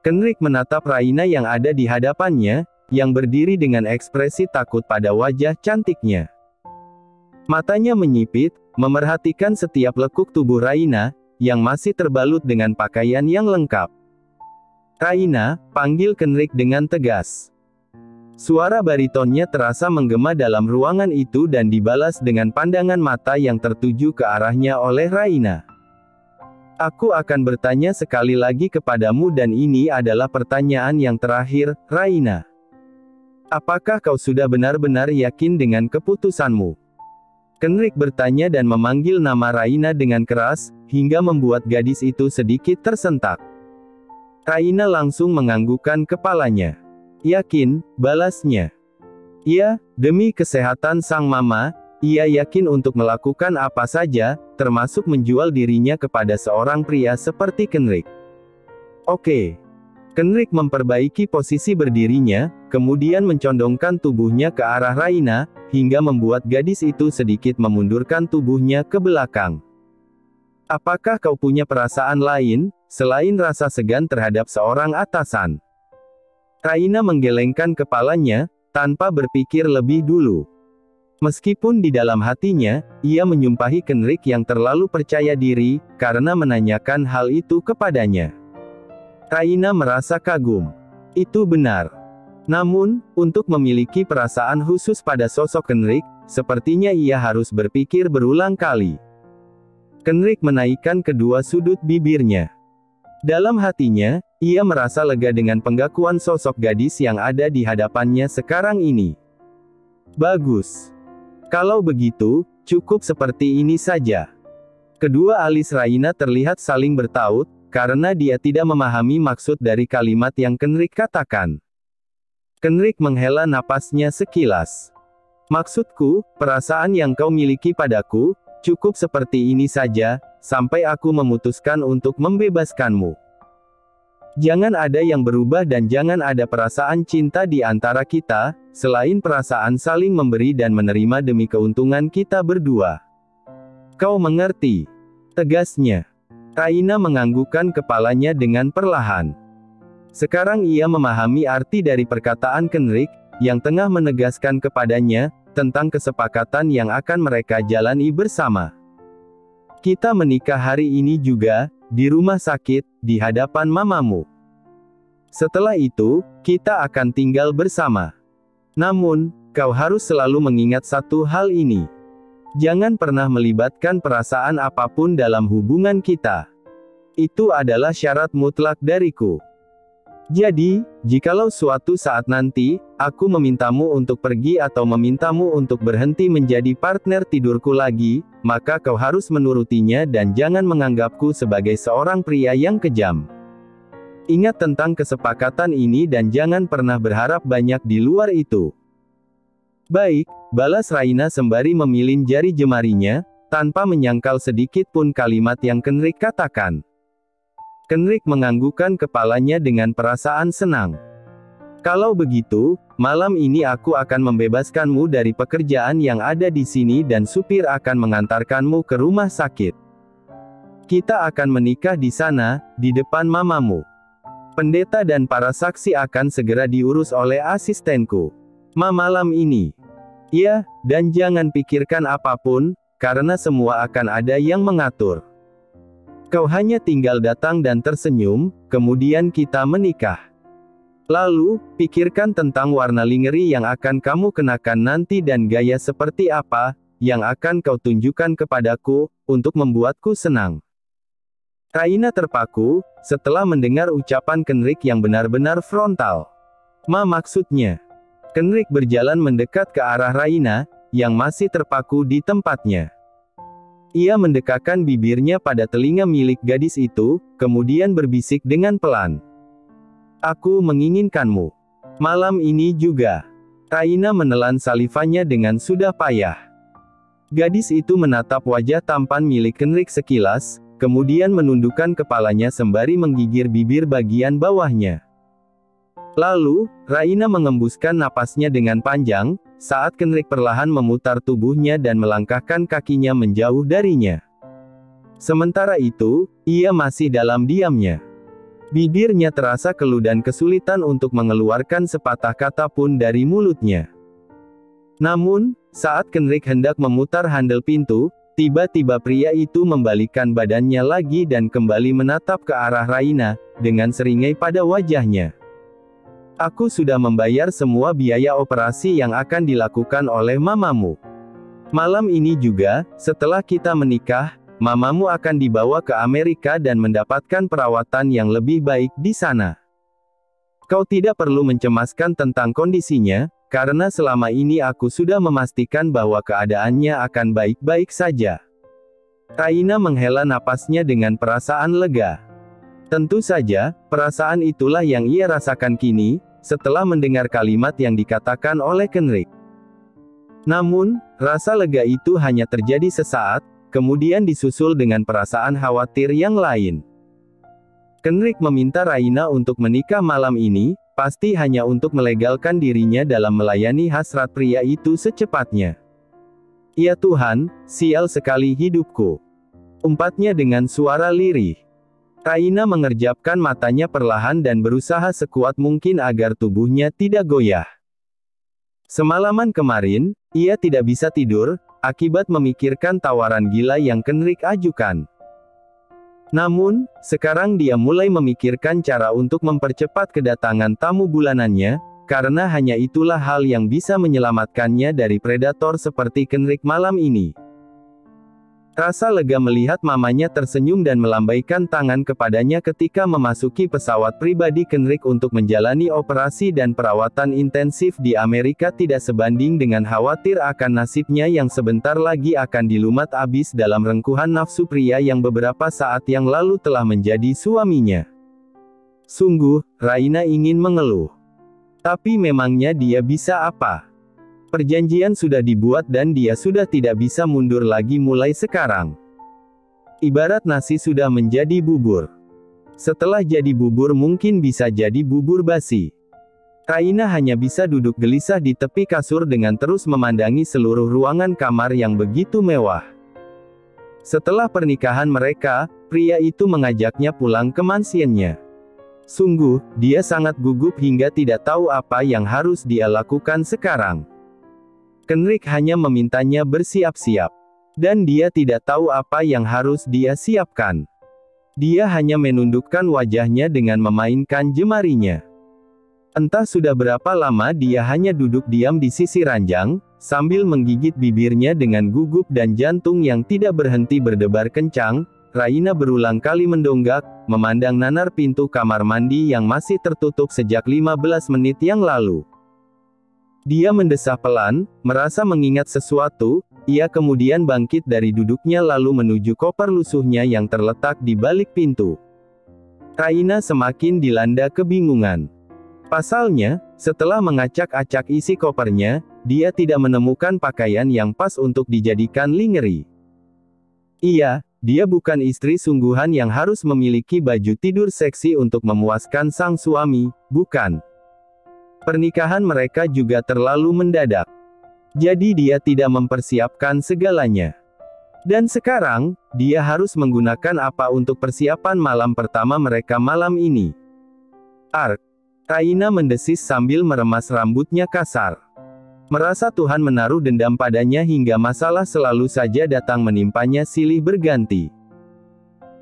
Kenrick menatap Raina yang ada di hadapannya, yang berdiri dengan ekspresi takut pada wajah cantiknya. Matanya menyipit, memerhatikan setiap lekuk tubuh Raina, yang masih terbalut dengan pakaian yang lengkap. "Raina," panggil Kenrick dengan tegas. Suara baritonnya terasa menggema dalam ruangan itu dan dibalas dengan pandangan mata yang tertuju ke arahnya oleh Raina. "Aku akan bertanya sekali lagi kepadamu dan ini adalah pertanyaan yang terakhir, Raina. Apakah kau sudah benar-benar yakin dengan keputusanmu?" Kenrick bertanya dan memanggil nama Raina dengan keras, hingga membuat gadis itu sedikit tersentak. Raina langsung menganggukkan kepalanya. "Yakin," balasnya. "Iya, demi kesehatan sang mama, ia yakin untuk melakukan apa saja, termasuk menjual dirinya kepada seorang pria seperti Kenrick." "Oke." Kenrick memperbaiki posisi berdirinya, kemudian mencondongkan tubuhnya ke arah Raina, hingga membuat gadis itu sedikit memundurkan tubuhnya ke belakang. "Apakah kau punya perasaan lain, selain rasa segan terhadap seorang atasan?" Raina menggelengkan kepalanya, tanpa berpikir lebih dulu. Meskipun di dalam hatinya, ia menyumpahi Kenrick yang terlalu percaya diri, karena menanyakan hal itu kepadanya. Raina merasa kagum. Itu benar. Namun, untuk memiliki perasaan khusus pada sosok Kenrick, sepertinya ia harus berpikir berulang kali. Kenrick menaikkan kedua sudut bibirnya. Dalam hatinya, ia merasa lega dengan pengakuan sosok gadis yang ada di hadapannya sekarang ini. "Bagus. Kalau begitu, cukup seperti ini saja." Kedua alis Raina terlihat saling bertaut, karena dia tidak memahami maksud dari kalimat yang Kenrick katakan. Kenrick menghela napasnya sekilas. "Maksudku, perasaan yang kau miliki padaku, cukup seperti ini saja, sampai aku memutuskan untuk membebaskanmu. Jangan ada yang berubah dan jangan ada perasaan cinta di antara kita, selain perasaan saling memberi dan menerima demi keuntungan kita berdua. Kau mengerti?" tegasnya. Raina menganggukkan kepalanya dengan perlahan. Sekarang ia memahami arti dari perkataan Kenrick, yang tengah menegaskan kepadanya, tentang kesepakatan yang akan mereka jalani bersama. "Kita menikah hari ini juga, di rumah sakit, di hadapan mamamu. Setelah itu, kita akan tinggal bersama. Namun, kau harus selalu mengingat satu hal ini. Jangan pernah melibatkan perasaan apapun dalam hubungan kita. Itu adalah syarat mutlak dariku. Jadi, jikalau suatu saat nanti, aku memintamu untuk pergi atau memintamu untuk berhenti menjadi partner tidurku lagi, maka kau harus menurutinya dan jangan menganggapku sebagai seorang pria yang kejam. Ingat tentang kesepakatan ini dan jangan pernah berharap banyak di luar itu." "Baik," balas Raina sembari memilin jari jemarinya, tanpa menyangkal sedikit pun kalimat yang Kenrick katakan. Kenrick menganggukkan kepalanya dengan perasaan senang. "Kalau begitu, malam ini aku akan membebaskanmu dari pekerjaan yang ada di sini dan supir akan mengantarkanmu ke rumah sakit. Kita akan menikah di sana, di depan mamamu. Pendeta dan para saksi akan segera diurus oleh asistenku. Malam ini. Ya, dan jangan pikirkan apapun, karena semua akan ada yang mengatur. Kau hanya tinggal datang dan tersenyum, kemudian kita menikah. Lalu, pikirkan tentang warna lingerie yang akan kamu kenakan nanti dan gaya seperti apa, yang akan kau tunjukkan kepadaku, untuk membuatku senang." Raina terpaku, setelah mendengar ucapan Kenrick yang benar-benar frontal. Maksudnya?" Kenrick berjalan mendekat ke arah Raina, yang masih terpaku di tempatnya. Ia mendekatkan bibirnya pada telinga milik gadis itu, kemudian berbisik dengan pelan. "Aku menginginkanmu. Malam ini juga." Raina menelan salivanya dengan sudah payah. Gadis itu menatap wajah tampan milik Kenrick sekilas, kemudian menundukkan kepalanya sembari menggigir bibir bagian bawahnya. Lalu, Raina mengembuskan napasnya dengan panjang, saat Kenrick perlahan memutar tubuhnya dan melangkahkan kakinya menjauh darinya. Sementara itu, ia masih dalam diamnya. Bibirnya terasa keluh dan kesulitan untuk mengeluarkan sepatah kata pun dari mulutnya. Namun, saat Kenrick hendak memutar handle pintu, tiba-tiba pria itu membalikkan badannya lagi dan kembali menatap ke arah Raina, dengan seringai pada wajahnya. Aku sudah membayar semua biaya operasi yang akan dilakukan oleh mamamu. Malam ini juga, setelah kita menikah, mamamu akan dibawa ke Amerika dan mendapatkan perawatan yang lebih baik di sana. Kau tidak perlu mencemaskan tentang kondisinya, karena selama ini aku sudah memastikan bahwa keadaannya akan baik-baik saja. Raina menghela napasnya dengan perasaan lega. Tentu saja, perasaan itulah yang ia rasakan kini, setelah mendengar kalimat yang dikatakan oleh Kenrick. Namun, rasa lega itu hanya terjadi sesaat, kemudian disusul dengan perasaan khawatir yang lain. Kenrick meminta Raina untuk menikah malam ini, pasti hanya untuk melegalkan dirinya dalam melayani hasrat pria itu secepatnya. Ya Tuhan, sial sekali hidupku. Umpatnya dengan suara lirih. Raina mengerjapkan matanya perlahan dan berusaha sekuat mungkin agar tubuhnya tidak goyah. Semalaman kemarin, ia tidak bisa tidur, akibat memikirkan tawaran gila yang Kenrick ajukan. Namun, sekarang dia mulai memikirkan cara untuk mempercepat kedatangan tamu bulanannya, karena hanya itulah hal yang bisa menyelamatkannya dari predator seperti Kenrick malam ini. Rasa lega melihat mamanya tersenyum dan melambaikan tangan kepadanya ketika memasuki pesawat pribadi Kenrick untuk menjalani operasi dan perawatan intensif di Amerika tidak sebanding dengan khawatir akan nasibnya yang sebentar lagi akan dilumat abis dalam rengkuhan nafsu pria yang beberapa saat yang lalu telah menjadi suaminya. Sungguh, Raina ingin mengeluh. Tapi memangnya dia bisa apa? Perjanjian sudah dibuat dan dia sudah tidak bisa mundur lagi mulai sekarang. Ibarat nasi sudah menjadi bubur. Setelah jadi bubur mungkin bisa jadi bubur basi. Raina hanya bisa duduk gelisah di tepi kasur dengan terus memandangi seluruh ruangan kamar yang begitu mewah. Setelah pernikahan mereka, pria itu mengajaknya pulang ke mansiennya. Sungguh, dia sangat gugup hingga tidak tahu apa yang harus dia lakukan sekarang. Kenrick hanya memintanya bersiap-siap. Dan dia tidak tahu apa yang harus dia siapkan. Dia hanya menundukkan wajahnya dengan memainkan jemarinya. Entah sudah berapa lama dia hanya duduk diam di sisi ranjang, sambil menggigit bibirnya dengan gugup dan jantung yang tidak berhenti berdebar kencang. Raina berulang kali mendonggak, memandang nanar pintu kamar mandi yang masih tertutup sejak 15 menit yang lalu. Dia mendesah pelan, merasa mengingat sesuatu, ia kemudian bangkit dari duduknya lalu menuju koper lusuhnya yang terletak di balik pintu. Raina semakin dilanda kebingungan. Pasalnya, setelah mengacak-acak isi kopernya, dia tidak menemukan pakaian yang pas untuk dijadikan lingerie. Iya, dia bukan istri sungguhan yang harus memiliki baju tidur seksi untuk memuaskan sang suami, bukan. Pernikahan mereka juga terlalu mendadak. Jadi dia tidak mempersiapkan segalanya. Dan sekarang, dia harus menggunakan apa untuk persiapan malam pertama mereka malam ini. Ark. Raina mendesis sambil meremas rambutnya kasar. Merasa Tuhan menaruh dendam padanya hingga masalah selalu saja datang menimpanya silih berganti.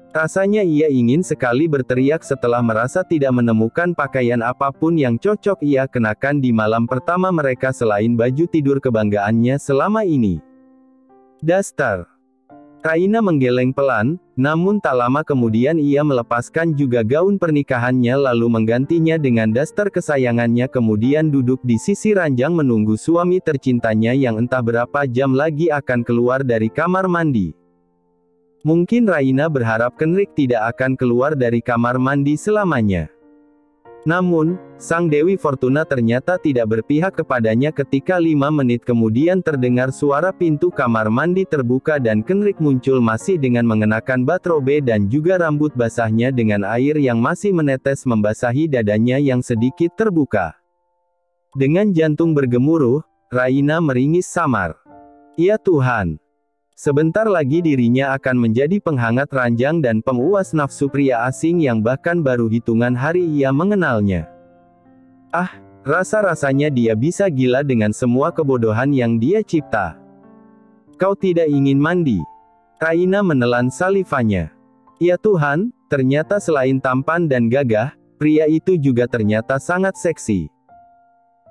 Rasanya ia ingin sekali berteriak setelah merasa tidak menemukan pakaian apapun yang cocok ia kenakan di malam pertama mereka selain baju tidur kebanggaannya selama ini. Daster. Raina menggeleng pelan, namun tak lama kemudian ia melepaskan juga gaun pernikahannya lalu menggantinya dengan daster kesayangannya kemudian duduk di sisi ranjang menunggu suami tercintanya yang entah berapa jam lagi akan keluar dari kamar mandi. Mungkin Raina berharap Kenrick tidak akan keluar dari kamar mandi selamanya. Namun, sang Dewi Fortuna ternyata tidak berpihak kepadanya ketika 5 menit kemudian terdengar suara pintu kamar mandi terbuka dan Kenrick muncul masih dengan mengenakan bathrobe dan juga rambut basahnya dengan air yang masih menetes membasahi dadanya yang sedikit terbuka. Dengan jantung bergemuruh, Raina meringis samar. Ya Tuhan! Sebentar lagi dirinya akan menjadi penghangat ranjang dan pemuas nafsu pria asing yang bahkan baru hitungan hari ia mengenalnya. Ah, rasa-rasanya dia bisa gila dengan semua kebodohan yang dia cipta. Kau tidak ingin mandi? Raina menelan salivanya. Ya Tuhan, ternyata selain tampan dan gagah, pria itu juga ternyata sangat seksi.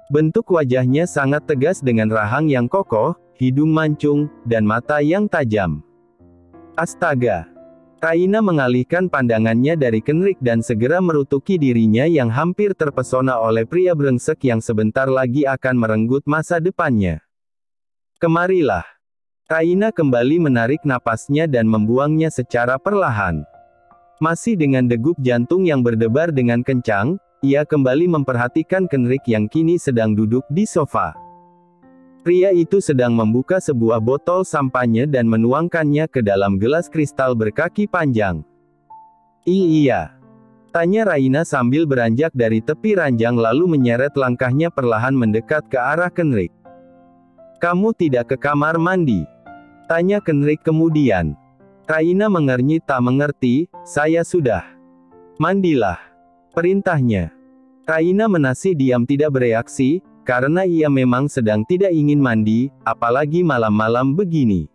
Bentuk wajahnya sangat tegas dengan rahang yang kokoh, hidung mancung, dan mata yang tajam. Astaga! Raina mengalihkan pandangannya dari Kenrick dan segera merutuki dirinya yang hampir terpesona oleh pria brengsek yang sebentar lagi akan merenggut masa depannya. Kemarilah. Raina kembali menarik napasnya dan membuangnya secara perlahan. Masih dengan degup jantung yang berdebar dengan kencang, ia kembali memperhatikan Kenrick yang kini sedang duduk di sofa. Pria itu sedang membuka sebuah botol sampanye dan menuangkannya ke dalam gelas kristal berkaki panjang. Iya. Tanya Raina sambil beranjak dari tepi ranjang lalu menyeret langkahnya perlahan mendekat ke arah Kenrick. Kamu tidak ke kamar mandi? Tanya Kenrick kemudian. Raina mengernyit tak mengerti, saya sudah. Mandilah. Perintahnya. Raina menasi diam tidak bereaksi, karena ia memang sedang tidak ingin mandi, apalagi malam-malam begini.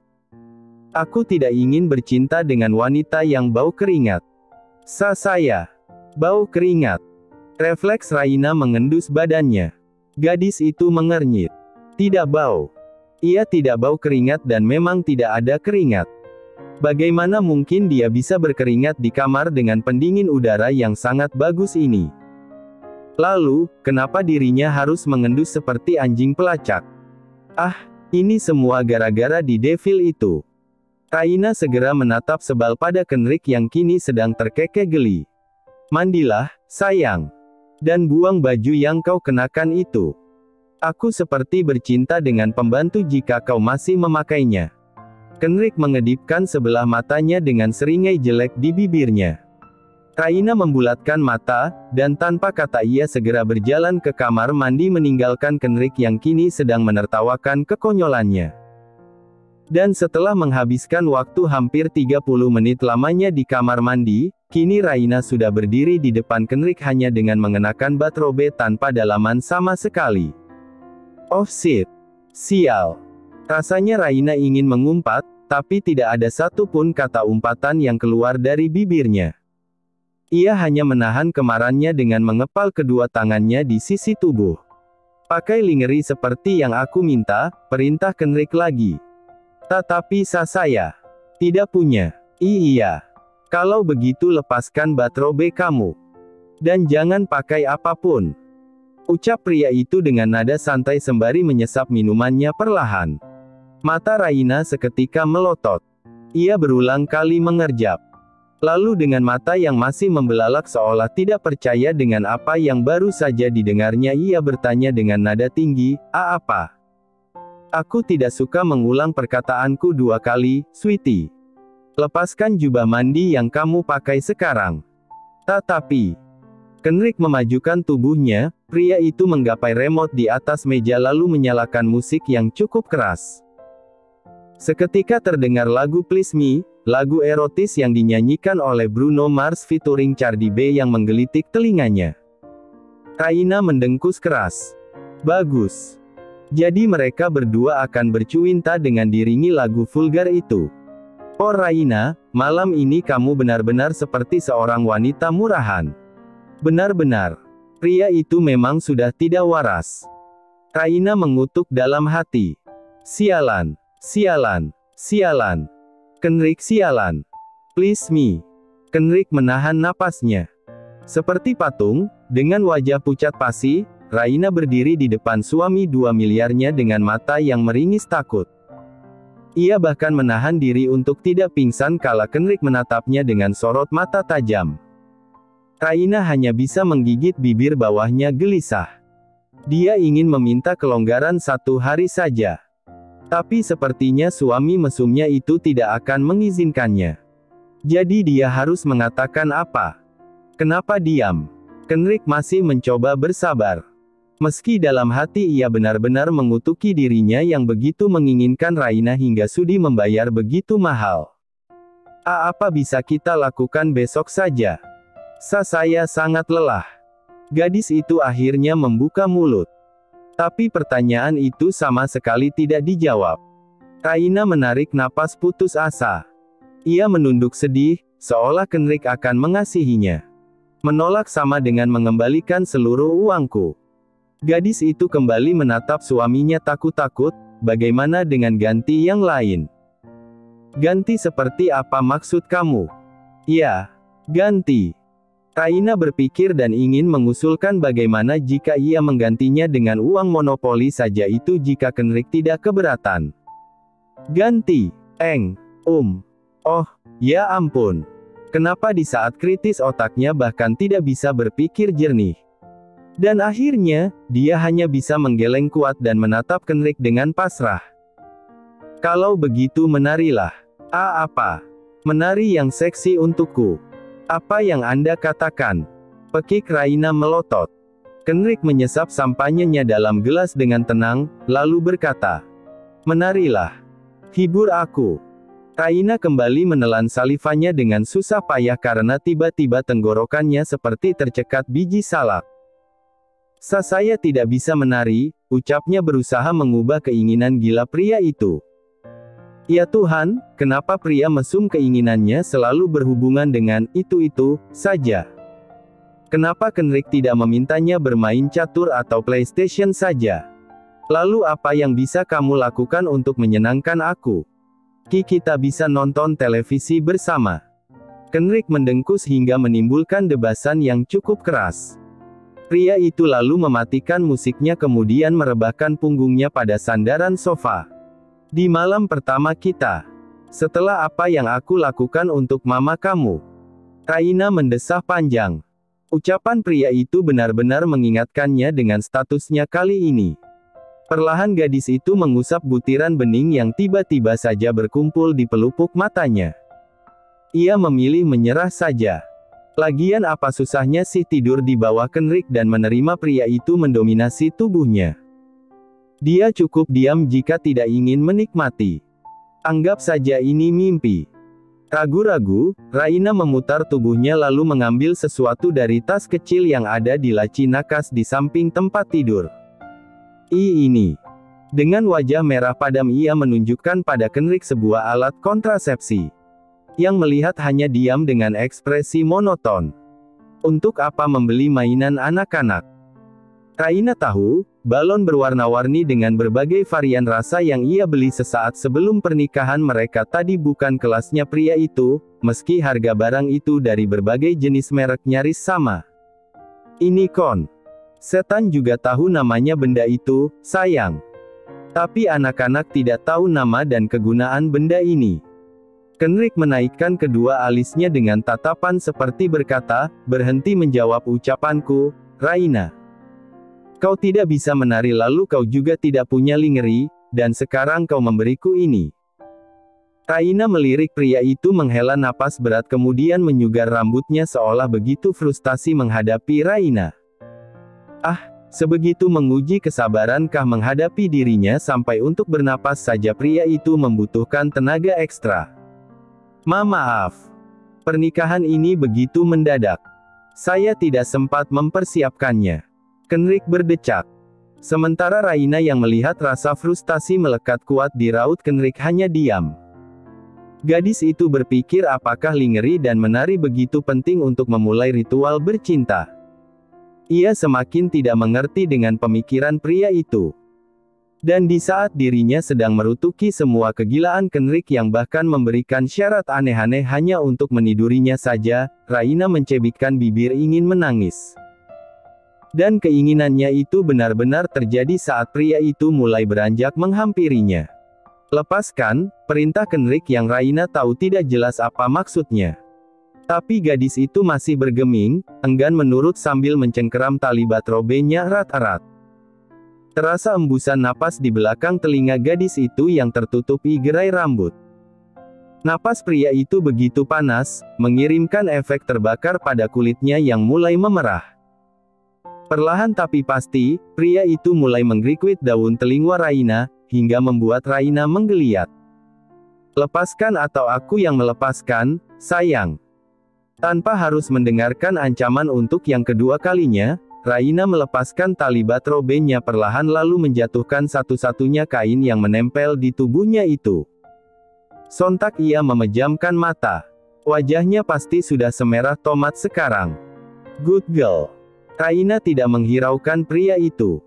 Aku tidak ingin bercinta dengan wanita yang bau keringat. Saya. Bau keringat. Refleks Raina mengendus badannya. Gadis itu mengernyit. Tidak bau. Ia tidak bau keringat dan memang tidak ada keringat. Bagaimana mungkin dia bisa berkeringat di kamar dengan pendingin udara yang sangat bagus ini? Lalu, kenapa dirinya harus mengendus seperti anjing pelacak? Ah, ini semua gara-gara di devil itu. Raina segera menatap sebal pada Kenrick yang kini sedang terkekeh geli. Mandilah, sayang. Dan buang baju yang kau kenakan itu. Aku seperti bercinta dengan pembantu jika kau masih memakainya. Kenrick mengedipkan sebelah matanya dengan seringai jelek di bibirnya. Raina membulatkan mata, dan tanpa kata ia segera berjalan ke kamar mandi meninggalkan Kenrick yang kini sedang menertawakan kekonyolannya. Dan setelah menghabiskan waktu hampir 30 menit lamanya di kamar mandi, kini Raina sudah berdiri di depan Kenrick hanya dengan mengenakan bathrobe tanpa dalaman sama sekali. Oh shit! Sial! Rasanya Raina ingin mengumpat, tapi tidak ada satu pun kata umpatan yang keluar dari bibirnya. Ia hanya menahan kemarahannya dengan mengepal kedua tangannya di sisi tubuh. Pakai lingerie seperti yang aku minta, perintah Kenrick lagi. Tetapi saya tidak punya. Iya. Kalau begitu lepaskan bathrobe kamu. Dan jangan pakai apapun. Ucap pria itu dengan nada santai sembari menyesap minumannya perlahan. Mata Raina seketika melotot. Ia berulang kali mengerjap. Lalu dengan mata yang masih membelalak seolah tidak percaya dengan apa yang baru saja didengarnya ia bertanya dengan nada tinggi, apa? Aku tidak suka mengulang perkataanku dua kali, sweetie. Lepaskan jubah mandi yang kamu pakai sekarang. Tetapi, Kenrick memajukan tubuhnya, pria itu menggapai remote di atas meja lalu menyalakan musik yang cukup keras. Seketika terdengar lagu Please Me, lagu erotis yang dinyanyikan oleh Bruno Mars featuring Cardi B yang menggelitik telinganya. Raina mendengkus keras. Bagus. Jadi mereka berdua akan bercuinta dengan diringi lagu vulgar itu. Oh Raina, malam ini kamu benar-benar seperti seorang wanita murahan. Benar-benar. Pria itu memang sudah tidak waras. Raina mengutuk dalam hati. Sialan. Sialan. Sialan. Kenrick sialan. Please me. Kenrick menahan napasnya. Seperti patung, dengan wajah pucat pasi, Raina berdiri di depan suami 2 miliarnya dengan mata yang meringis takut. Ia bahkan menahan diri untuk tidak pingsan kala Kenrick menatapnya dengan sorot mata tajam. Raina hanya bisa menggigit bibir bawahnya gelisah. Dia ingin meminta kelonggaran 1 hari saja. Tapi sepertinya suami mesumnya itu tidak akan mengizinkannya. Jadi dia harus mengatakan apa? Kenapa diam? Kenrick masih mencoba bersabar. Meski dalam hati ia benar-benar mengutuki dirinya yang begitu menginginkan Raina hingga sudi membayar begitu mahal. Apa bisa kita lakukan besok saja? Saya sangat lelah. Gadis itu akhirnya membuka mulut. Tapi pertanyaan itu sama sekali tidak dijawab. Raina menarik napas putus asa. Ia menunduk sedih, seolah Kenrik akan mengasihinya. Menolak sama dengan mengembalikan seluruh uangku. Gadis itu kembali menatap suaminya takut-takut, bagaimana dengan ganti yang lain? Ganti seperti apa maksud kamu? Ya, ganti. Raina berpikir dan ingin mengusulkan bagaimana jika ia menggantinya dengan uang monopoli saja itu jika Kenrik tidak keberatan. Ganti, oh, ya ampun. Kenapa di saat kritis otaknya bahkan tidak bisa berpikir jernih? Dan akhirnya, dia hanya bisa menggeleng kuat dan menatap Kenrik dengan pasrah. Kalau begitu menarilah. Apa? Menari yang seksi untukku. Apa yang Anda katakan? Pekik Raina melotot. Kenrik menyesap sampanyanya dalam gelas dengan tenang, lalu berkata, menarilah. Hibur aku. Raina kembali menelan salivanya dengan susah payah karena tiba-tiba tenggorokannya seperti tercekat biji salak. Saya tidak bisa menari, ucapnya berusaha mengubah keinginan gila pria itu. Ya Tuhan, kenapa pria mesum keinginannya selalu berhubungan dengan itu saja? Kenapa Kenrik tidak memintanya bermain catur atau PlayStation saja? Lalu apa yang bisa kamu lakukan untuk menyenangkan aku? Kita bisa nonton televisi bersama. Kenrik mendengkus hingga menimbulkan debasan yang cukup keras. Pria itu lalu mematikan musiknya kemudian merebahkan punggungnya pada sandaran sofa. Di malam pertama kita. Setelah apa yang aku lakukan untuk mama kamu. Raina mendesah panjang. Ucapan pria itu benar-benar mengingatkannya dengan statusnya kali ini. Perlahan gadis itu mengusap butiran bening yang tiba-tiba saja berkumpul di pelupuk matanya. Ia memilih menyerah saja. Lagian apa susahnya sih tidur di bawah Kenrik dan menerima pria itu mendominasi tubuhnya. Dia cukup diam jika tidak ingin menikmati. Anggap saja ini mimpi. Ragu-ragu, Raina memutar tubuhnya lalu mengambil sesuatu dari tas kecil yang ada di laci nakas di samping tempat tidur. Ini. Dengan wajah merah padam ia menunjukkan pada Kenrik sebuah alat kontrasepsi. Yang melihat hanya diam dengan ekspresi monoton. Untuk apa membeli mainan anak-anak? Raina tahu, balon berwarna-warni dengan berbagai varian rasa yang ia beli sesaat sebelum pernikahan mereka tadi bukan kelasnya pria itu, meski harga barang itu dari berbagai jenis merek nyaris sama. Ini setan juga tahu namanya benda itu, sayang. Tapi anak-anak tidak tahu nama dan kegunaan benda ini. Kenrik menaikkan kedua alisnya dengan tatapan seperti berkata, berhenti menjawab ucapanku, Raina. Kau tidak bisa menari lalu kau juga tidak punya lingerie, dan sekarang kau memberiku ini. Raina melirik pria itu menghela napas berat kemudian menyugar rambutnya seolah begitu frustasi menghadapi Raina. Sebegitu menguji kesabarankah menghadapi dirinya sampai untuk bernapas saja pria itu membutuhkan tenaga ekstra. Maaf. Pernikahan ini begitu mendadak. Saya tidak sempat mempersiapkannya. Kenrik berdecak. Sementara Raina yang melihat rasa frustasi melekat kuat di raut Kenrik hanya diam. Gadis itu berpikir apakah lingerie dan menari begitu penting untuk memulai ritual bercinta. Ia semakin tidak mengerti dengan pemikiran pria itu. Dan di saat dirinya sedang merutuki semua kegilaan Kenrik yang bahkan memberikan syarat aneh-aneh hanya untuk menidurinya saja, Raina mencebikkan bibir ingin menangis. Dan keinginannya itu benar-benar terjadi saat pria itu mulai beranjak menghampirinya. Lepaskan, perintah Kenrik yang Raina tahu tidak jelas apa maksudnya. Tapi gadis itu masih bergeming, enggan menurut sambil mencengkeram tali batrobenya erat-erat. Terasa embusan napas di belakang telinga gadis itu yang tertutupi gerai rambut. Napas pria itu begitu panas, mengirimkan efek terbakar pada kulitnya yang mulai memerah. Perlahan tapi pasti, pria itu mulai menggerikut daun telinga Raina, hingga membuat Raina menggeliat. Lepaskan atau aku yang melepaskan, sayang. Tanpa harus mendengarkan ancaman untuk yang kedua kalinya, Raina melepaskan tali batrobenya perlahan lalu menjatuhkan satu-satunya kain yang menempel di tubuhnya itu. Sontak ia memejamkan mata. Wajahnya pasti sudah semerah tomat sekarang. Good girl. Raina tidak menghiraukan pria itu.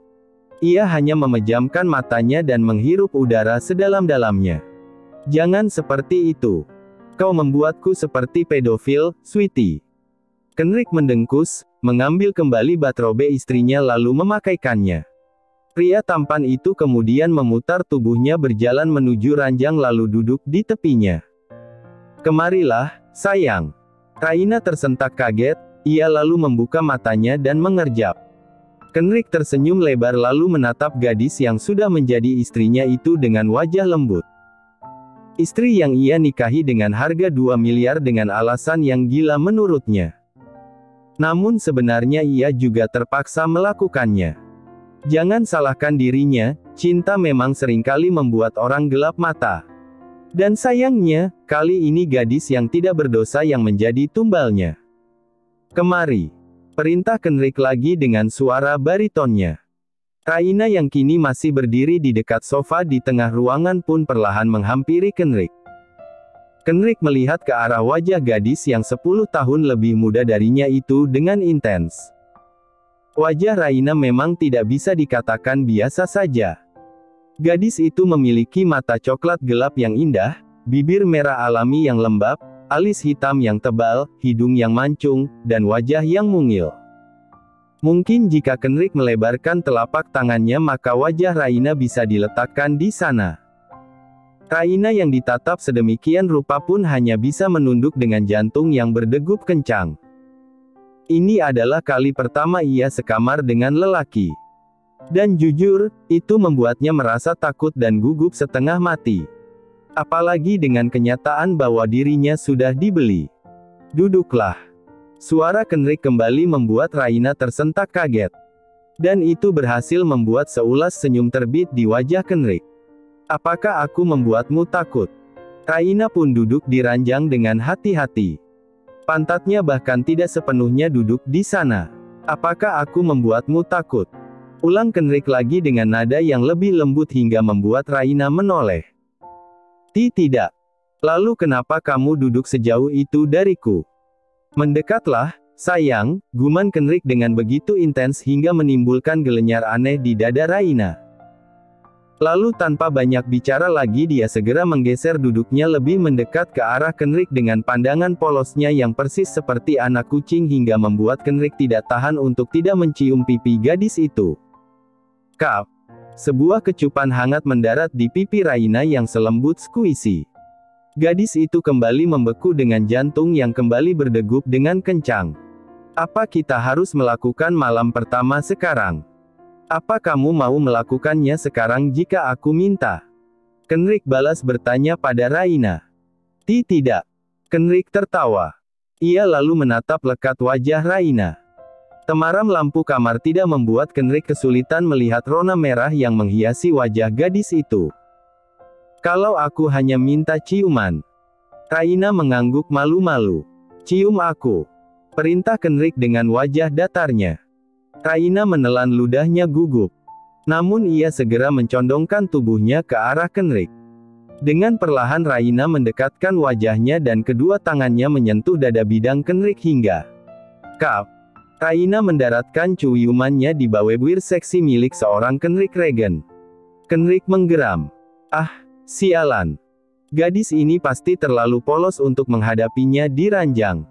Ia hanya memejamkan matanya dan menghirup udara sedalam-dalamnya. Jangan seperti itu. Kau membuatku seperti pedofil, sweetie. Kenrick mendengkus, mengambil kembali batrobe istrinya lalu memakaikannya. Pria tampan itu kemudian memutar tubuhnya berjalan menuju ranjang lalu duduk di tepinya. Kemarilah, sayang. Raina tersentak kaget, ia lalu membuka matanya dan mengerjap. Kenrick tersenyum lebar lalu menatap gadis yang sudah menjadi istrinya itu dengan wajah lembut. Istri yang ia nikahi dengan harga 2 miliar dengan alasan yang gila menurutnya. Namun sebenarnya ia juga terpaksa melakukannya. Jangan salahkan dirinya, cinta memang seringkali membuat orang gelap mata. Dan sayangnya, kali ini gadis yang tidak berdosa yang menjadi tumbalnya. Kemari. Perintah Kenrick lagi dengan suara baritonnya. Raina yang kini masih berdiri di dekat sofa di tengah ruangan pun perlahan menghampiri Kenrick. Kenrick melihat ke arah wajah gadis yang 10 tahun lebih muda darinya itu dengan intens. Wajah Raina memang tidak bisa dikatakan biasa saja. Gadis itu memiliki mata coklat gelap yang indah, bibir merah alami yang lembab, alis hitam yang tebal, hidung yang mancung, dan wajah yang mungil. Mungkin jika Kenrick melebarkan telapak tangannya maka wajah Raina bisa diletakkan di sana. Raina yang ditatap sedemikian rupa pun hanya bisa menunduk dengan jantung yang berdegup kencang. Ini adalah kali pertama ia sekamar dengan lelaki. Dan jujur, itu membuatnya merasa takut dan gugup setengah mati. Apalagi dengan kenyataan bahwa dirinya sudah dibeli. Duduklah. Suara Kenrick kembali membuat Raina tersentak kaget. Dan itu berhasil membuat seulas senyum terbit di wajah Kenrick. Apakah aku membuatmu takut? Raina pun duduk di ranjang dengan hati-hati. Pantatnya bahkan tidak sepenuhnya duduk di sana. Apakah aku membuatmu takut? Ulang Kenrick lagi dengan nada yang lebih lembut hingga membuat Raina menoleh. Tidak. Lalu kenapa kamu duduk sejauh itu dariku? Mendekatlah, sayang, guman Kenrick dengan begitu intens hingga menimbulkan gelenyar aneh di dada Raina. Lalu tanpa banyak bicara lagi dia segera menggeser duduknya lebih mendekat ke arah Kenrick dengan pandangan polosnya yang persis seperti anak kucing hingga membuat Kenrick tidak tahan untuk tidak mencium pipi gadis itu. Kap. Sebuah kecupan hangat mendarat di pipi Raina yang selembut skuisi. Gadis itu kembali membeku dengan jantung yang kembali berdegup dengan kencang. Apa kita harus melakukan malam pertama sekarang? Apa kamu mau melakukannya sekarang jika aku minta? Kenrick balas bertanya pada Raina. Tidak. Kenrick tertawa. Ia lalu menatap lekat wajah Raina. Temaram lampu kamar tidak membuat Kenrick kesulitan melihat rona merah yang menghiasi wajah gadis itu. Kalau aku hanya minta ciuman. Raina mengangguk malu-malu. Cium aku. Perintah Kenrick dengan wajah datarnya. Raina menelan ludahnya gugup. Namun ia segera mencondongkan tubuhnya ke arah Kenrick. Dengan perlahan Raina mendekatkan wajahnya dan kedua tangannya menyentuh dada bidang Kenrick hingga. Kap. Raina mendaratkan ciumannya di bawah seksi milik seorang Kenrick Regen. Kenrick menggeram. Ah, sialan. Gadis ini pasti terlalu polos untuk menghadapinya di ranjang.